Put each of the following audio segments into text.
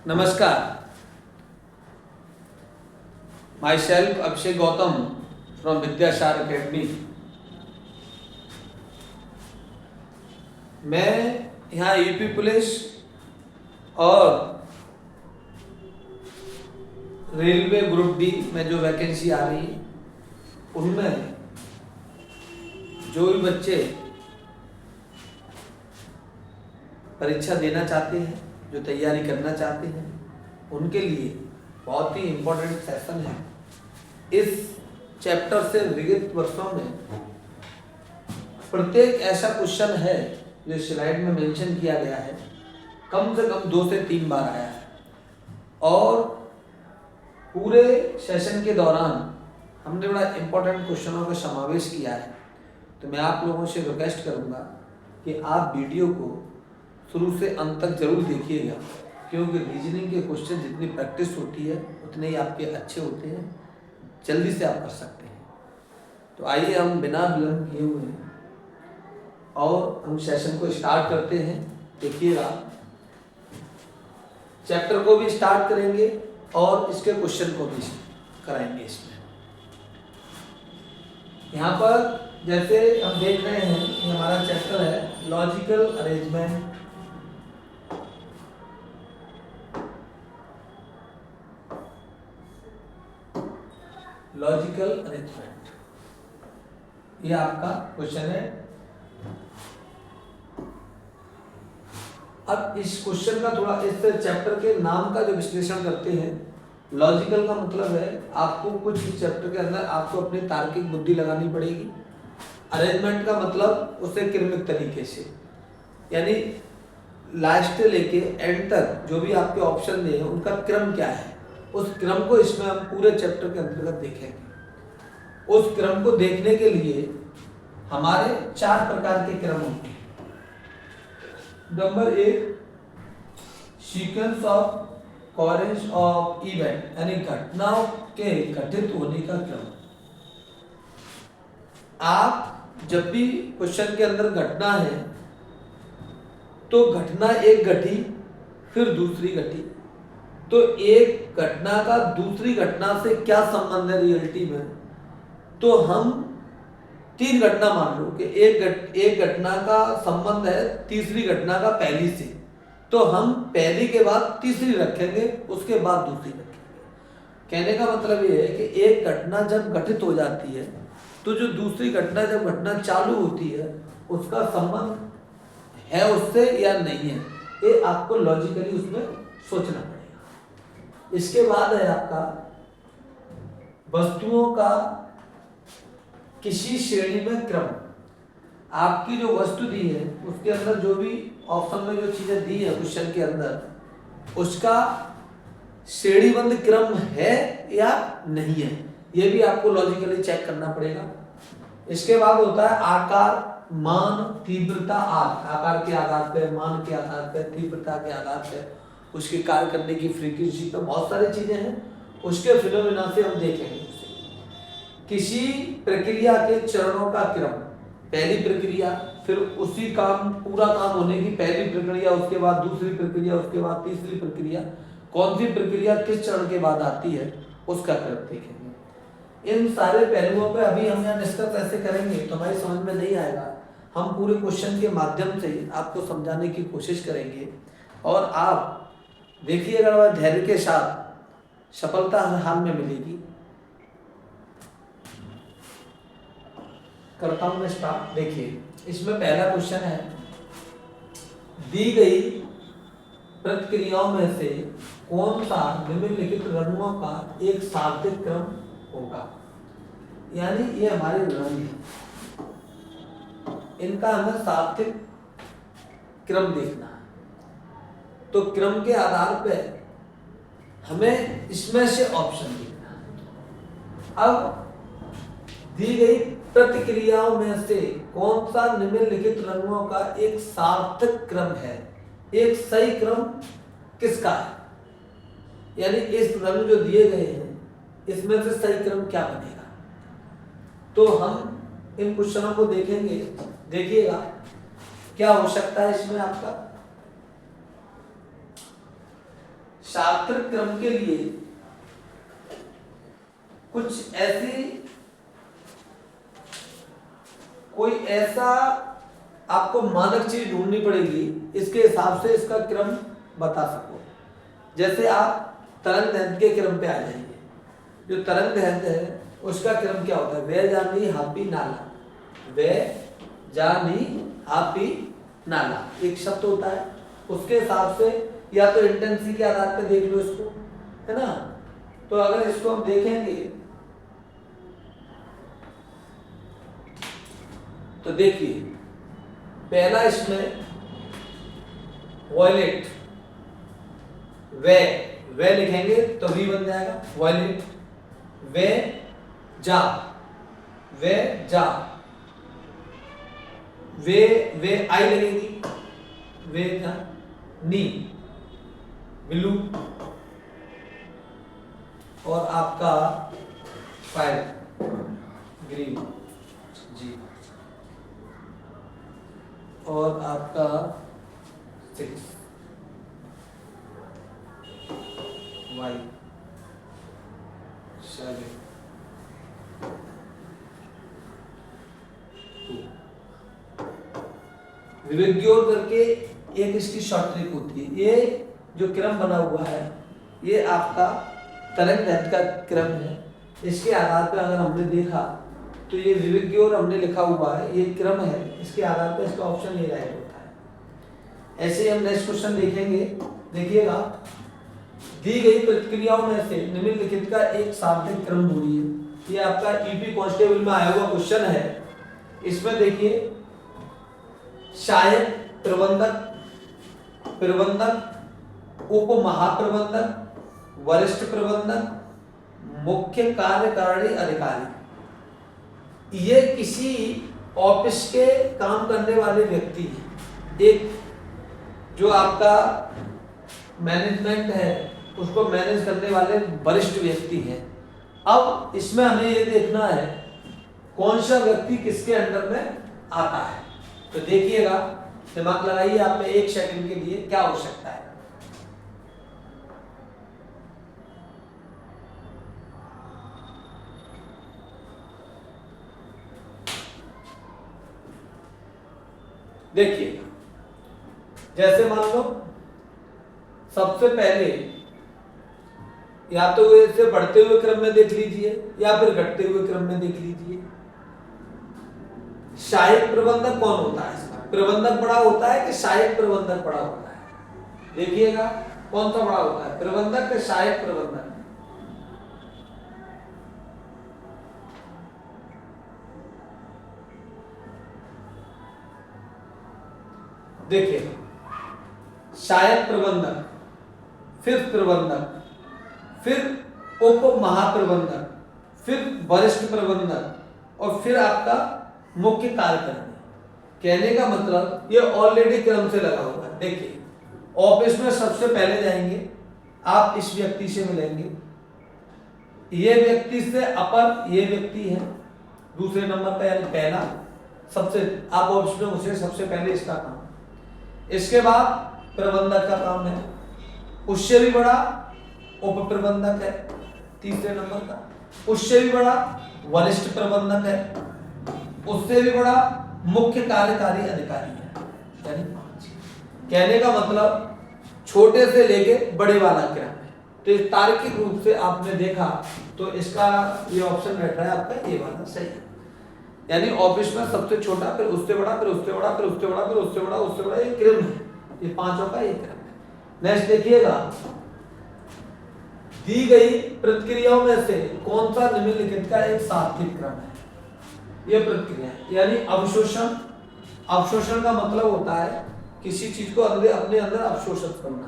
नमस्कार, myself Abhishek Gautam from Vidyasar academy. मैं यहाँ यूपी पुलिस और रेलवे ग्रुप डी में जो वैकेंसी आ रही है उनमें जो भी बच्चे परीक्षा देना चाहते हैं, जो तैयारी करना चाहते हैं, उनके लिए बहुत ही इम्पोर्टेंट सेशन है। इस चैप्टर से विगत वर्षों में प्रत्येक ऐसा क्वेश्चन है जो स्लाइड में मेंशन किया गया है, कम से कम 2 से 3 बार आया है और पूरे सेशन के दौरान हमने बड़ा इम्पोर्टेंट क्वेश्चनों का समावेश किया है। तो मैं आप लोगों से रिक्वेस्ट करूंगा कि आप वीडियो को शुरू से अंत तक जरूर देखिएगा, क्योंकि रीजनिंग के क्वेश्चन जितनी प्रैक्टिस होती है उतने ही आपके अच्छे होते हैं, जल्दी से आप कर सकते हैं। तो आइए हम बिना विलंब किए हुए और हम सेशन को स्टार्ट करते हैं। देखिएगा, चैप्टर को भी स्टार्ट करेंगे और इसके क्वेश्चन को भी कराएंगे। इसमें यहाँ पर जैसे हम देख रहे हैं कि हमारा चैप्टर है लॉजिकल अरेंजमेंट। लॉजिकल अरेंजमेंट ये आपका क्वेश्चन है। अब इस क्वेश्चन का थोड़ा इस चैप्टर के नाम का जो विश्लेषण करते हैं, लॉजिकल का मतलब है आपको कुछ चैप्टर के अंदर आपको अपनी तार्किक बुद्धि लगानी पड़ेगी। अरेंजमेंट का मतलब उसे क्रमिक तरीके से, यानी लास्ट से लेके एंड तक जो भी आपके ऑप्शन दिए हैं उनका क्रम क्या है, उस क्रम को इसमें हम पूरे चैप्टर के अंतर्गत देखेंगे। उस क्रम को देखने के लिए हमारे 4 प्रकार के क्रम होते हैं। Number 1, sequence of Correns of event, यानी घटनाओं के घटित होने का क्रम। आप जब भी क्वेश्चन के अंदर घटना है तो घटना एक घटी फिर दूसरी घटी, तो एक घटना का दूसरी घटना से क्या संबंध है रियलिटी में, तो हम 3 घटना मान लो कि एक घटना का संबंध है तीसरी घटना का पहली से, तो हम पहली के बाद तीसरी रखेंगे, उसके बाद दूसरी रखेंगे। कहने का मतलब ये है कि एक घटना जब घटित हो जाती है तो जो दूसरी घटना जब घटना चालू होती है उसका संबंध है उससे या नहीं है, ये आपको लॉजिकली उसमें सोचना पड़ेगा। इसके बाद है आपका वस्तुओं का किसी श्रेणी में क्रम। आपकी जो वस्तु दी है उसके अंदर जो भी ऑप्शन में जो चीजें दी है क्वेश्चन के अंदर, उसका श्रेणीबद्ध क्रम है या नहीं है, ये भी आपको लॉजिकली चेक करना पड़ेगा। इसके बाद होता है आकार, मान, तीव्रता, आकार के आधार पर, मान के आधार पर, तीव्रता के आधार पर, उसके कार्य करने की फ्रीक्वेंसी पर, बहुत सारी चीजें हैं। उसके फिनोमेना से हम देखेंगे किसी प्रक्रिया के चरणों का क्रम। पहली प्रक्रिया, फिर उसी काम पूरा काम होने की पहली प्रक्रिया, उसके बाद दूसरी प्रक्रिया, उसके बाद तीसरी प्रक्रिया, कौन सी प्रक्रिया किस चरण के बाद आती है उसका क्रम देखेंगे। इन सारे पहलुओं पे अभी हम यहाँ डिस्कस ऐसे करेंगे तो हमारी समझ में नहीं आएगा। हम पूरे क्वेश्चन के माध्यम से आपको समझाने की कोशिश करेंगे और आप देखिएगा, अगर धैर्य के साथ सफलता हर हाल में मिलेगी। करता हूं मैं स्टार्ट। देखिए, इसमें पहला क्वेश्चन है, दी गई प्रतिक्रियाओं में से कौन सा निम्नलिखित रंगों का एक सार्थक क्रम होगा। यानी ये हमारे रंग हैं, इनका हमें सार्थक क्रम देखना है। तो क्रम के आधार पर हमें इसमें से ऑप्शन देखना है। अब दी गई प्रतिक्रियाओं में से कौन सा निम्नलिखित रंगों का एक सार्थक क्रम है, एक सही क्रम किसका है, यानी इस रंग जो दिए गए हैं इसमें से सही क्रम क्या बनेगा। तो हम इन क्वेश्चनों को देखेंगे। देखिएगा क्या हो सकता है इसमें आपका सार्थक क्रम के लिए कुछ ऐसी कोई ऐसा आपको मानक चीज ढूंढनी पड़ेगी, इसके हिसाब से इसका क्रम बता सको। जैसे आप तरंग दैर्घ्य के क्रम पे आ जाएंगे। जो तरंग दैर्घ्य है उसका क्रम क्या होता है? वे जानी हापी नाला, वे जानी हापी नाला एक शब्द होता है। उसके हिसाब से या तो इंटेंसिटी के आधार पे देख लो इसको, है ना। तो अगर इसको हम देखेंगे तो देखिए, पहला इसमें वॉयलेट, वे लिखेंगे तो वी बन जाएगा वॉयलेट। वे जा, वे आई लगेगी, वे जा नी ब्लू, और आपका फायर ग्रीन जी, और आपका 6 वाई 7 2। विवेक्योर करके एक इसकी शॉर्ट ट्रिक होती है। ये जो क्रम बना हुआ है ये आपका तरंग दैर्घ्य का क्रम है। इसके आधार पर अगर हमने देखा तो ये विवेक्योर हमने लिखा हुआ है, ये क्रम है, इसके आधार पर इसका ऑप्शन ये राइट होता है। ऐसे ही हम नेक्स्ट क्वेश्चन देखेंगे। देखिएगा, दी गई प्रतिक्रियाओं में से निम्नलिखित का एक सार्थक क्रम ढूंढिए। ये आपका ईपी कांस्टेबल में आया हुआ क्वेश्चन है। इसमें देखिए, सहायक प्रबंधक, उप महाप्रबंधक, वरिष्ठ प्रबंधक, मुख्य कार्यकारिणी अधिकारी, ये किसी ऑफिस के काम करने वाले व्यक्ति हैं। एक जो आपका मैनेजमेंट है उसको मैनेज करने वाले वरिष्ठ व्यक्ति हैं। अब इसमें हमें ये देखना है कौन सा व्यक्ति किसके अंडर में आता है। तो देखिएगा, दिमाग लगाइए आप में 1 सेकंड के लिए, क्या हो सकता है। देखिए, जैसे मान लो सबसे पहले या तो इसे बढ़ते हुए क्रम में देख लीजिए या फिर घटते हुए क्रम में देख लीजिए। सहायक प्रबंधक कौन होता है? इसका प्रबंधक बड़ा होता है कि सहायक प्रबंधक बड़ा होता है? देखिएगा कौन सा बड़ा होता है, प्रबंधक या सहायक प्रबंधक? देखिए, सहायक प्रबंधक, फिर प्रबंधक, फिर उप महाप्रबंधक, फिर वरिष्ठ प्रबंधक और फिर आपका मुख्य कार्यकारिणी। कहने का मतलब ये ऑलरेडी क्रम से लगा हुआ है। देखिए, ऑफिस में सबसे पहले जाएंगे, आप इस व्यक्ति से मिलेंगे, ये व्यक्ति से अपर ये व्यक्ति है दूसरे नंबर का, यानी पहला सबसे आप ऑफिस में घुसे सबसे पहले इसका काम। इसके बाद प्रबंधक का काम है, उससे भी बड़ा उप प्रबंधक है तीसरे नंबर का, उससे भी बड़ा वरिष्ठ प्रबंधक है, उससे भी बड़ा मुख्य कार्यकारी अधिकारी है, यानी 5। कहने का मतलब छोटे से लेके बड़े वाला क्रम है। तो इस तार्किक रूप से आपने देखा तो इसका ये ऑप्शन बैठ रहा है आपका ये वाला सही है। यानी ऑफिस में सबसे छोटा, फिर उससे बड़ा, फिर उससे बड़ा, फिर उससे बड़ा, फिर उससे बड़ा, उससे बड़ा, ये क्रम है। ये 5 का ये क्रम है। नेक्स्ट देखिएगा, दी गई प्रतिक्रियाओं में से कौन सा निम्नलिखित का एक सार्थक क्रम है? ये प्रतिक्रिया यानी अवशोषण। अवशोषण का मतलब होता है किसी चीज को अपने अंदर अवशोषित करना।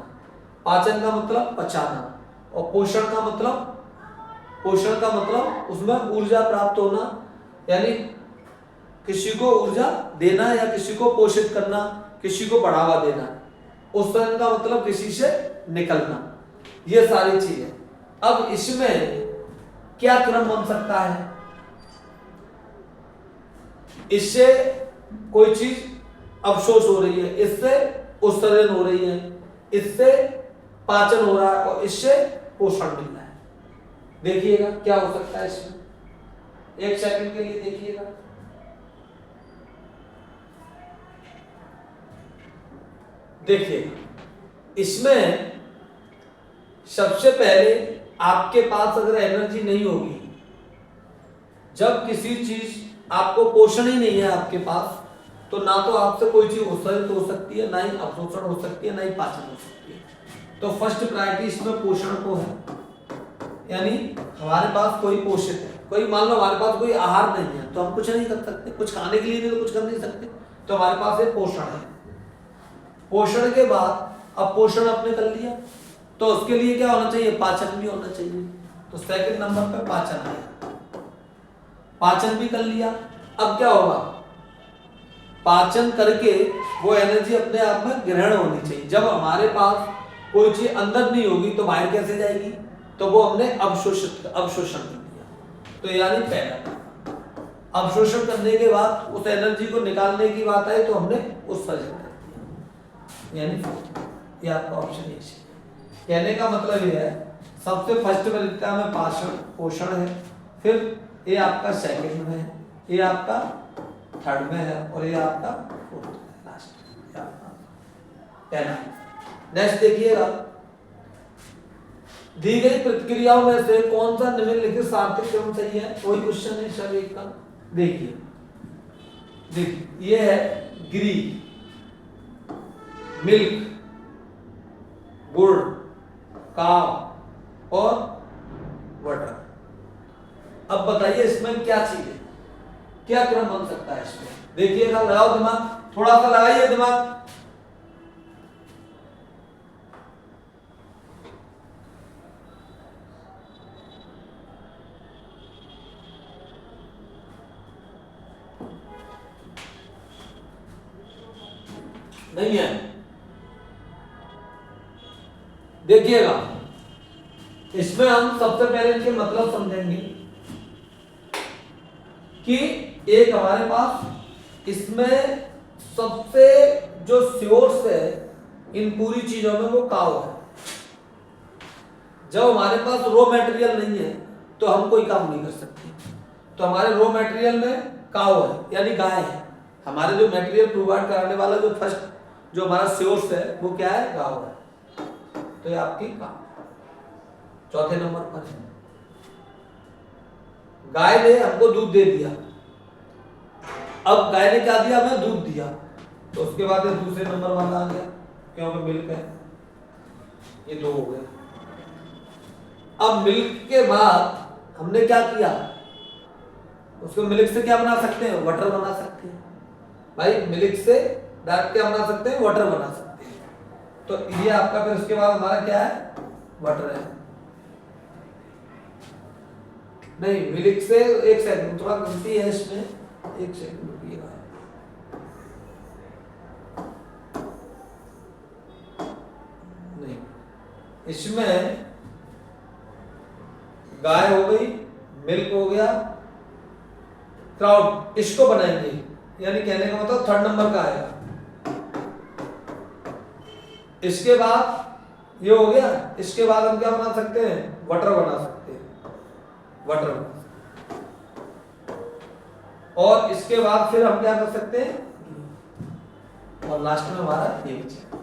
पाचन का मतलब पचाना, और पोषण का मतलब उसमें ऊर्जा प्राप्त होना, यानी किसी को ऊर्जा देना या किसी को पोषित करना, किसी को बढ़ावा देना। उत्सर्जन का मतलब किसी से निकलना। ये सारी चीजें। अब इसमें क्या क्रम बन सकता है? इससे कोई चीज अवशोष हो रही है, इससे उत्सर्जन हो रही है, इससे पाचन हो रहा है और इससे पोषण मिल रहा है। देखिएगा क्या हो सकता है इसमें, एक सेकंड के लिए देखिएगा। देखिएगा इसमें सबसे पहले आपके पास अगर एनर्जी नहीं होगी, जब किसी चीज आपको पोषण ही नहीं है आपके पास, तो ना तो आपसे कोई चीज उत्सर्जित हो सकती है, ना ही अवशोषण हो सकती है, ना ही पाचन हो सकती है। तो फर्स्ट प्रायोरिटी इसमें पोषण को है, यानी हमारे पास कोई पोषित है, कोई मान लो हमारे पास कोई आहार नहीं है तो हम कुछ नहीं कर सकते, कुछ खाने के लिए नहीं तो कुछ कर नहीं सकते, तो हमारे पास एक पोषण है। पोषण के बाद अब पोषण आपने कर लिया तो उसके लिए क्या होना चाहिए, पाचन भी होना चाहिए। तो सेकंड नंबर पे पाचन आया, पाचन भी कर लिया। अब क्या होगा, पाचन करके वो एनर्जी अपने आप में ग्रहण होनी चाहिए। जब हमारे पास कोई चीज अंदर नहीं होगी तो बाहर कैसे जाएगी, तो वो हमने अवशोषण कर दिया। तो यानी पहला अवशोषण करने के बाद उस एनर्जी को निकालने की बात आई तो हमने उत्सर्जन कर दिया, यानी ये आपका ऑप्शन ए। कहने का मतलब ये है सबसे फर्स्ट प्रायोरिटी में पाचन पोषण है, फिर ये आपका सेकंड में है, ये आपका थर्ड में है और ये आपका फोर्थ में, लास्ट पहला। नेक्स्ट देखिएगा, दी गई प्रतिक्रियाओं में से कौन सा निम्नलिखित सार्थक क्रम सही है, कोई क्वेश्चन है सर एक का। देखिए ये है गिरी, मिल्क, गुड़, काव और वाटर। अब बताइए इसमें क्या चीज है, क्या क्रम बन सकता है इसमें। देखिएगा, लगाओ दिमाग, थोड़ा सा लगाइए दिमाग। नहीं है, देखिएगा इसमें हम सबसे पहले इनके मतलब समझेंगे कि एक हमारे पास इसमें सबसे जो सोर्स है इन पूरी चीजों में वो काव है। जब हमारे पास रॉ मटेरियल नहीं है तो हम कोई काम नहीं कर सकते, तो हमारे रॉ मटेरियल में काव है यानी गाय है। हमारे जो मटेरियल प्रोवाइड कराने वाला जो फर्स्ट जो हमारा सोर्स है वो क्या है, गाव है। तो ये आपकी काव चौथे नंबर पर है। गाय ने हमको दूध दे दिया, अब गाय ने क्या दिया, हमें दूध दिया, तो उसके बाद ये दूसरे नंबर वाला आ गया क्योंकि मिल्क है, ये दो हो गए। अब मिल्क के बाद हमने क्या किया, उसको मिल्क से क्या बना सकते हैं, वाटर बना सकते हैं। भाई मिल्क से डायरेक्ट क्या बना सकते हैं, वाटर बना सकते हैं। तो ये आपका फिर उसके बाद हमारा क्या है, वाटर है। नहीं मिल्क से, एक सेकंड थोड़ा गलती है इसमें, एक सेकंड रुकिएगा। नहीं इसमें गाय हो गई, मिल्क हो गया, क्राउड, इसको बनाएंगे, यानी कहने का मतलब थर्ड नंबर का आएगा। इसके बाद ये हो गया, इसके बाद हम क्या बना सकते हैं, वाटर बना सकते हैं, वाटर बना सकते हैं। और इसके बाद फिर हम क्या कर सकते हैं, और लास्ट में हमारा ये बचा,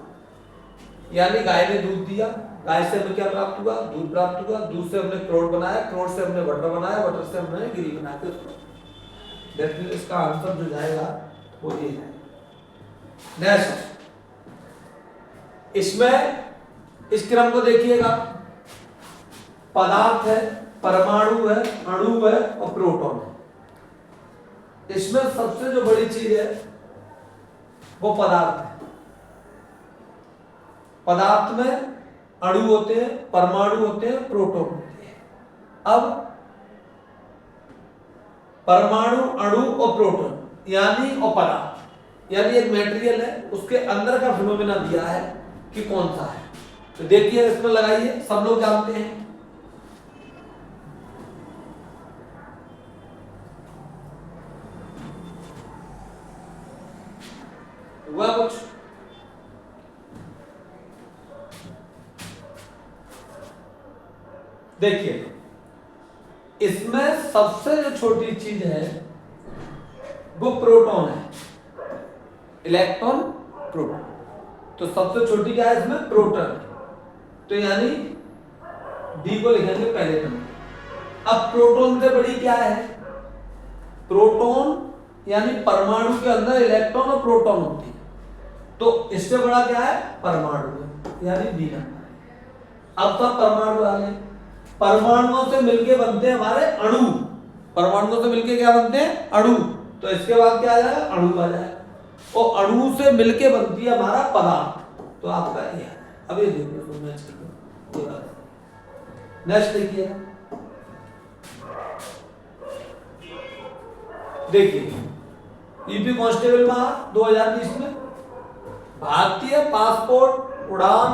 यानी गाय ने दूध दिया, गाय से हमें क्या प्राप्त हुआ, दूध प्राप्त हुआ, दूध से हमने क्रोड बनाया, क्रोड से हमने वाटर बनाया, वाटर से हमने गिरी बनाया। डेफिनेटली इसका आंसर जो जाएगा वो ये है। नेक्स्ट इसमें इस क्रम को देखिएगा, पदार्थ है, परमाणु है, अणु है और प्रोटॉन है। इसमें सबसे जो बड़ी चीज है वो पदार्थ है। पदार्थ में अणु होते हैं, परमाणु होते हैं, प्रोटॉन होते हैं। अब परमाणु, अणु और प्रोटॉन यानी और पदार्थ यानी एक मटेरियल है, उसके अंदर का फिनोमेना दिया है कि कौन सा है। तो देखिए इसमें लगाइए, सब लोग जानते हैं। हुआ कुछ, देखिए इसमें सबसे जो छोटी चीज है वो प्रोटॉन है, इलेक्ट्रॉन प्रोटॉन। तो सबसे छोटी क्या है इसमें? प्रोटॉन। तो यानी डी को लिखेंगे पहले नंबर। अब प्रोटॉन से बड़ी क्या है? प्रोटॉन यानी परमाणु के अंदर इलेक्ट्रॉन और प्रोटॉन होती है, तो इससे बड़ा क्या है? परमाणु, यानी डी नंबर। अब सब परमाणु आ गए। परमाणुओं से मिलके बनते हैं हमारे अणु। परमाणुओं से मिलके क्या बनते हैं? अणु। तो इसके बाद क्या आ जाएगा? अणु आ जाएगा। और अणु से मिलके बनती है हमारा पदार्थ। तो आपका ये है। अब ये देखिए तो मैच करिए, नेक्स्ट देखिए, यूपी कांस्टेबल में 2020 में भारतीय पासपोर्ट, उड़ान,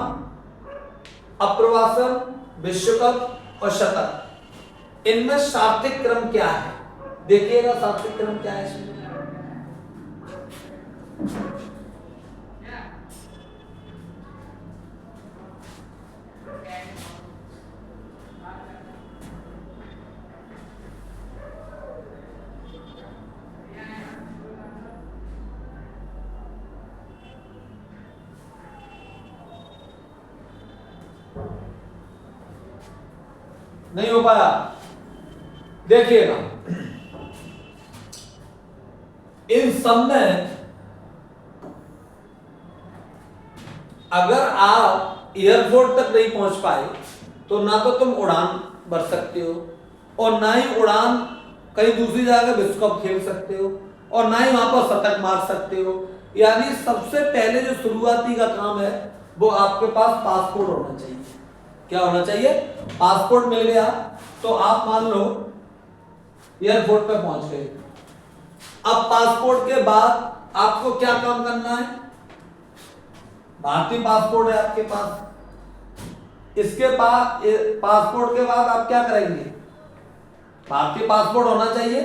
अप्रवासन, विश्व कप और शतक, इनमें सात्विक क्रम क्या है? देखिएगा सात्विक क्रम क्या है इसमें। नहीं हो पाया, देखिएगा इन सब में अगर आप एयरपोर्ट तक नहीं पहुंच पाए तो ना तो तुम उड़ान भर सकते हो, और ना ही उड़ान कहीं दूसरी जगह विश्व कप खेल सकते हो, और ना ही वहां पर शतक मार सकते हो। यानी सबसे पहले जो शुरुआती का काम है वो आपके पास पासपोर्ट होना चाहिए। क्या होना चाहिए? पासपोर्ट मिल गया तो आप मान लो एयरपोर्ट पे पहुंच गए। अब पासपोर्ट के बाद आपको क्या काम करना है? भारतीय पासपोर्ट है आपके पास, इसके बाद पासपोर्ट के बाद आप क्या करेंगे? भारतीय पासपोर्ट होना चाहिए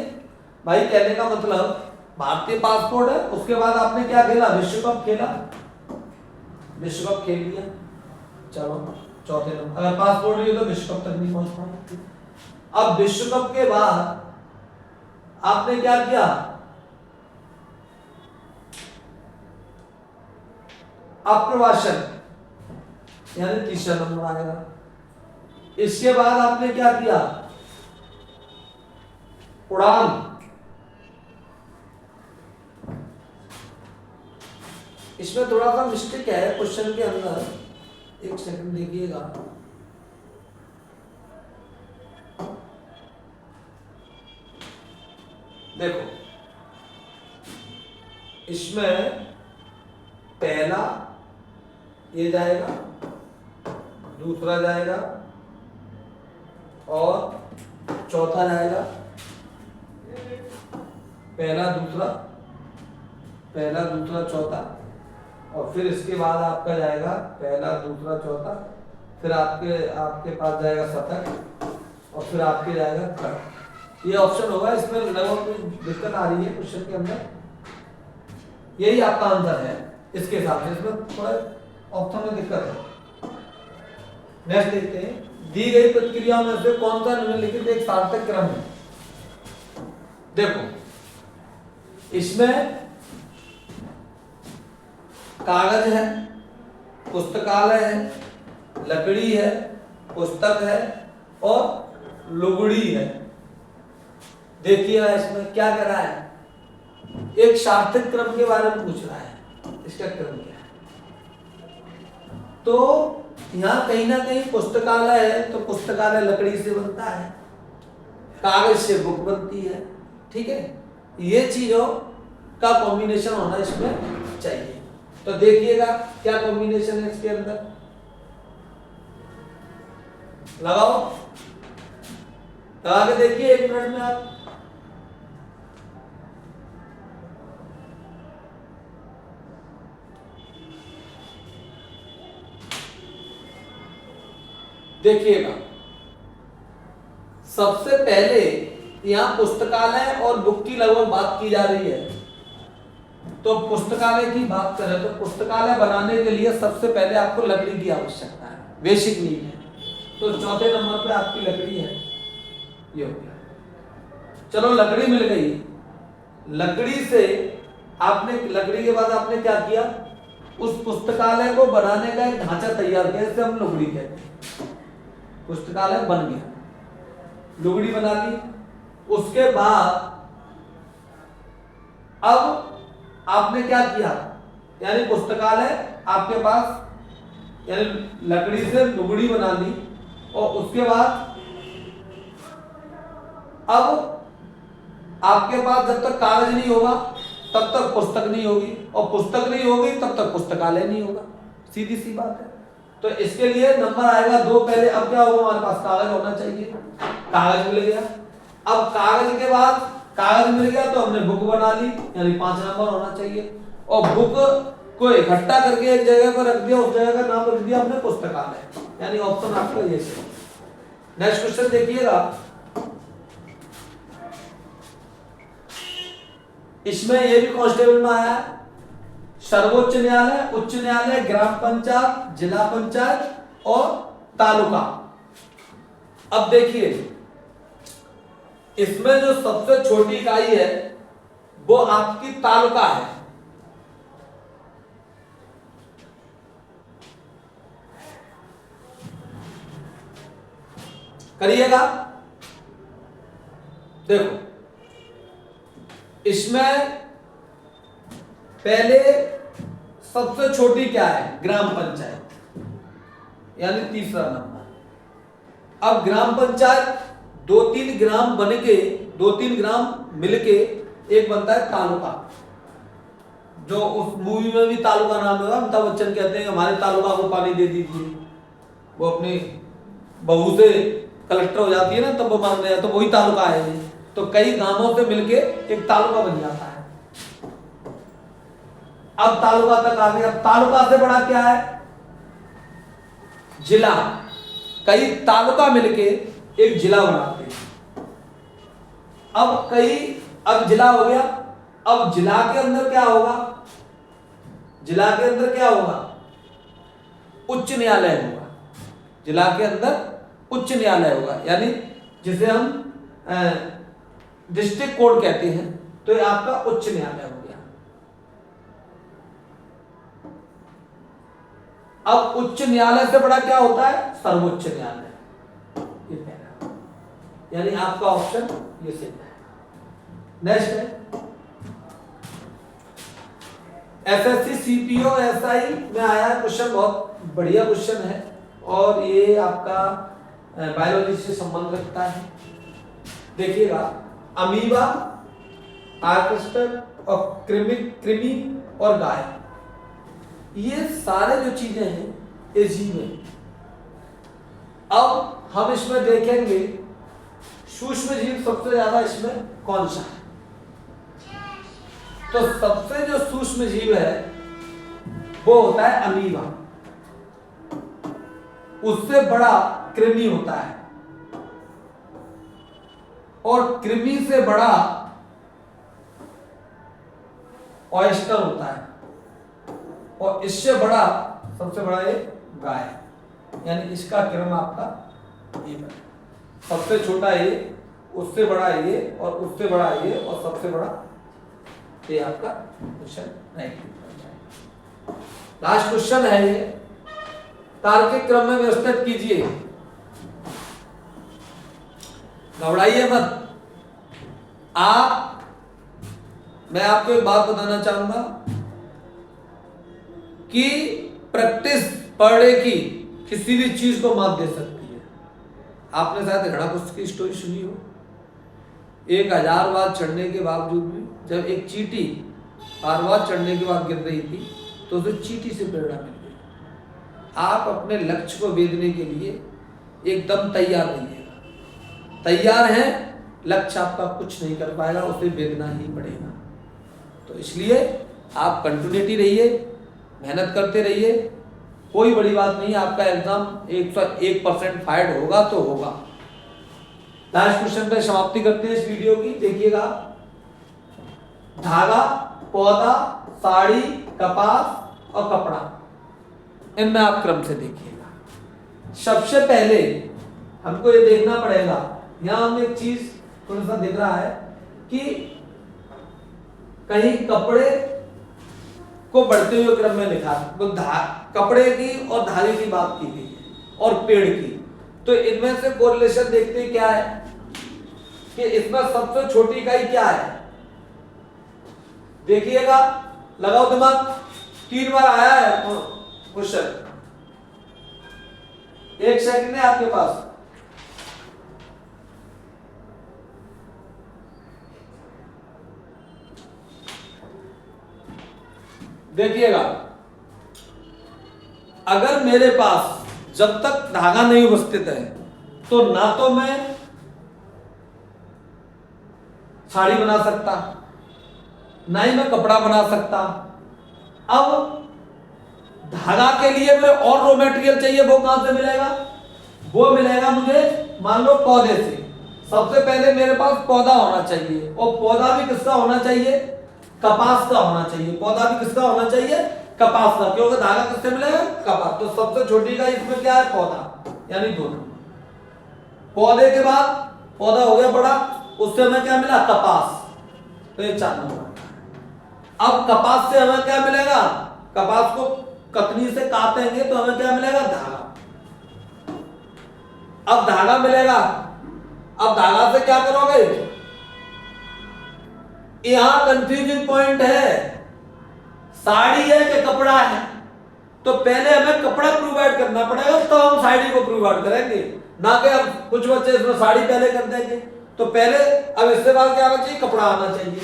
भाई। कहने का मतलब भारतीय पासपोर्ट है, उसके बाद आपने क्या खेला? विश्व कप खेला, विश्व कप खेल लिया। चलो चौथे नंबर, अगर पासपोर्ट नहीं तो विश्व कप तक नहीं पहुंच पाए। अब विश्व कप के बाद आपने क्या किया? अप्रवासन, यानी तीसरा नंबर आएगा। इसके बाद आपने क्या किया? उड़ान। इसमें थोड़ा सा मिस्टेक है क्वेश्चन के अंदर, एक सेकंड देखिएगा। देखो इसमें पहला ये जाएगा, दूसरा जाएगा और चौथा जाएगा। पहला दूसरा चौथा, और फिर इसके बाद आपका जाएगा पहला दूसरा चौथा, फिर आपके पास जाएगा शतक, और फिर आपके जाएगा क्रम। ये ऑप्शन होगा। इसमें लगभग दिक्कत आ रही है क्वेश्चन के अंदर, यही आपका आंसर है इसके हिसाब से। इसमें थोड़ा ऑप्शन में दिक्कत है। नेक्स्ट देखते हैं, दी गई प्रतिक्रियाओं में से कौन सा निम्नलिखित एक सार्थक क्रम है? देखो इसमें कागज है, पुस्तकालय है, लकड़ी है, पुस्तक है और लुगड़ी है। देखिए इसमें क्या कर रहा है? एक सार्थक क्रम के बारे में पूछ रहा है, इसका क्रम क्या है? तो यहाँ कहीं ना कहीं पुस्तकालय है, तो पुस्तकालय लकड़ी से बनता है, कागज से बुक बनती है। ठीक है, ये चीजों का कॉम्बिनेशन होना इसमें चाहिए। तो देखिएगा क्या कॉम्बिनेशन है इसके अंदर, लगाओ, लगा के देखिए 1 मिनट में आप। देखिएगा सबसे पहले यहां पुस्तकालय और बुक की लगभग बात की जा रही है। तो पुस्तकालय की बात करें तो पुस्तकालय बनाने के लिए सबसे पहले आपको लकड़ी की आवश्यकता है, बेसिक नीड है। तो चौथे नंबर पे आपकी लकड़ी है, ये हो गया। चलो लकड़ी मिल गई, लकड़ी से आपने, लकड़ी के बाद आपने क्या किया, उस पुस्तकालय को बनाने का एक ढांचा तैयार किया, जिसे हम लुगड़ी कहते हैं। पुस्तकालय बन गया, लुगड़ी बना ली। उसके बाद अब आपने क्या किया, यानी पुस्तकालय आपके पास, यानी लकड़ी से लुगड़ी बना ली, और उसके बाद अब आपके पास जब तक कागज नहीं होगा तब तक पुस्तक नहीं होगी, और पुस्तक नहीं होगी तब तक पुस्तकालय नहीं होगा, सीधी सी बात है। तो इसके लिए नंबर आएगा 2 पहले। अब क्या होगा, हमारे पास कागज होना चाहिए, कागज मिल गया। अब कागज के बाद, कागज मिल गया तो हमने बुक बना ली, यानी 5 नंबर होना चाहिए। और बुक को इकट्ठा करके एक जगह पर रख दिया, उस जगह का नाम रख दिया हमने पुस्तकालय, यानी ऑप्शन आपका ये सही। नेक्स्ट क्वेश्चन देखिएगा, इसमें ये भी कांस्टेबल में आया है, सर्वोच्च न्यायालय, उच्च न्यायालय, ग्राम पंचायत, जिला पंचायत और तालुका। अब देखिए, इसमें जो सबसे छोटी इकाई है वो आपकी तालुका है। करिएगा, देखो इसमें पहले सबसे छोटी क्या है, ग्राम पंचायत, यानी तीसरा नंबर। अब ग्राम पंचायत 2-3 ग्राम बन के, 2-3 ग्राम मिलके एक बनता है तालुका, जो उस मूवी में भी तालुका नाम है, अमिताभ बच्चन कहते हैं हमारे तालुका को पानी दे दीजिए, वो अपनी बहू से कलेक्टर हो जाती है ना, तब वो मांगने जाए, तो वही तालुका है। तो कई गांवों से मिलके एक तालुका बन जाता है। अब तालुका तक आ गया। अब तालुका से बड़ा क्या है, जिला। कई तालुका मिलके एक जिला बनाते हैं। अब जिला हो गया। अब जिला के अंदर क्या होगा, जिला के अंदर क्या होगा, उच्च न्यायालय होगा। जिला के अंदर उच्च न्यायालय होगा, यानी जिसे हम डिस्ट्रिक्ट कोर्ट कहते हैं, तो ये आपका उच्च न्यायालय हो गया। अब उच्च न्यायालय से बड़ा क्या होता है, सर्वोच्च न्यायालय, ये पहला, यानी आपका ऑप्शन ये सही है। नेक्स्ट है एसएससी सीपीओ एसआई में आया क्वेश्चन, बहुत बढ़िया क्वेश्चन है, और ये आपका बायोलॉजी से संबंध रखता है। देखिएगा, अमीबा, आर्केस्टर और कृमि और गाय, ये सारे जो चीजें हैं ये जीव हैं। अब हम इसमें देखेंगे सूक्ष्म जीव सबसे ज्यादा इसमें कौन सा है। तो सबसे जो सूक्ष्म जीव है वो होता है अमीबा, उससे बड़ा कृमि होता है, और कृमि से बड़ा ऑयस्टर होता है, और इससे बड़ा, सबसे बड़ा ये गाय, यानी इसका क्रम आपका ये है। सबसे छोटा ये, उससे बड़ा ये, और उससे बड़ा ये, और सबसे बड़ा ये आपका क्वेश्चन राइट। लास्ट क्वेश्चन है ये, तार्किक क्रम में व्यवस्थित कीजिए। घबराइए मत मैं आपको एक बात बताना चाहूंगा कि प्रैक्टिस पर डे की किसी भी चीज को मात दे सकती है। आपने शायद घड़ाकुश की स्टोरी सुनी हो, 1000 बार चढ़ने के बावजूद भी जब एक चींटी हर बार चढ़ने के बाद गिर रही थी तो उसे चींटी से प्रेरणा मिल गई। आप अपने लक्ष्य को वेधने के लिए एकदम तैयार रहिएगा। तैयार हैं, लक्ष्य आपका कुछ नहीं कर पाएगा, उसे वेधना ही पड़ेगा। तो इसलिए आप कंटिन्यूटी रहिए, मेहनत करते रहिए, कोई बड़ी बात नहीं, आपका एग्जाम 101% फाइड होगा तो होगा। लास्ट क्वेश्चन पे समाप्ति करते हैं इस वीडियो की। देखिएगा, धागा, पौधा, साड़ी, कपास और कपड़ा, इनमें आप क्रम से देखिएगा। सबसे पहले हमको ये देखना पड़ेगा। यहाँ हमें एक चीज थोड़ा सा दिख रहा है कि कहीं कपड़े को बढ़ते हुए क्रम में लिखा, तो कपड़े की और धागे की बात की गई है और पेड़ की। तो इनमें से कोरिलेशन देखते हैं क्या है कि इसमें सबसे छोटी इकाई क्या है। देखिएगा, लगाओ दिमाग, 3 बार आया है क्वेश्चन, 1 सेकंड है आपके पास। देखिएगा, अगर मेरे पास जब तक धागा नहीं उपस्थित है तो ना तो मैं साड़ी बना सकता, ना ही मैं कपड़ा बना सकता। अब धागा के लिए मुझे और रॉ मटेरियल चाहिए, वो कहां से मिलेगा? वो मिलेगा मुझे मान लो पौधे से। सबसे पहले मेरे पास पौधा होना चाहिए, और पौधा भी किसका होना चाहिए? कपास का होना चाहिए। पौधा भी किसका होना चाहिए? कपास का, क्योंकि धागा किससे मिलेगा? कपास। तो सबसे छोटी का इसमें क्या है? पौधा, यानी दोनों। पौधे के बाद पौधा हो गया बड़ा, उससे हमें क्या मिला? कपास। तो ये 4 नंबर। अब कपास से हमें क्या मिलेगा? कपास को कतनी से काटेंगे तो हमें क्या मिलेगा? धागा। अब धागा मिलेगा, अब धागा से क्या करोगे? यहां कंफ्यूजिंग पॉइंट है, साड़ी है कि कपड़ा है? तो पहले हमें कपड़ा प्रोवाइड करना पड़ेगा, तो हम साड़ी को प्रोवाइड करेंगे, ना कि अब कुछ बच्चे इसमें साड़ी पहले कर देंगे। तो पहले, अब इसके बाद क्या आना चाहिए? कपड़ा आना चाहिए।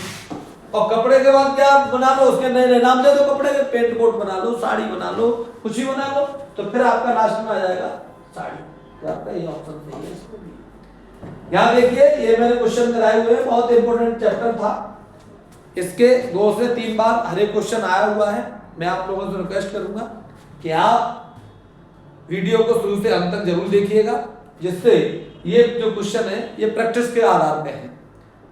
और कपड़े के बाद क्या बना लो? उसके नए नए नाम दे दो कपड़े के, पेंट कोट बना लो, साड़ी बना लो, कुछ ही बना लो, तो फिर आपका लास्ट में आ जाएगा साड़ी। तो आपका ये ऑप्शन सही है इसको भी। यहाँ देखिए, ये मैंने क्वेश्चन कराए हुए हैं, बहुत इंपॉर्टेंट चैप्टर था। इसके 2 से 3 बार हर एक क्वेश्चन आया हुआ है। मैं आप लोगों से रिक्वेस्ट करूंगा कि आप वीडियो को शुरू से अंत तक जरूर देखिएगा, जिससे ये जो क्वेश्चन है ये प्रैक्टिस के आधार पे है।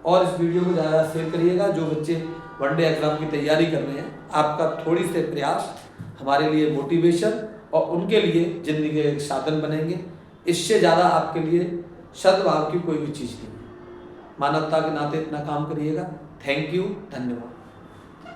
और इस वीडियो को ज़्यादा शेयर करिएगा। जो बच्चे वनडे एग्जाम की तैयारी कर रहे हैं, आपका थोड़ी से प्रयास हमारे लिए मोटिवेशन और उनके लिए जिंदगी के एक साधन बनेंगे। इससे ज़्यादा आपके लिए सद्भाव की कोई भी चीज़ नहीं है। मानवता के नाते इतना काम करिएगा। थैंक यू, धन्यवाद।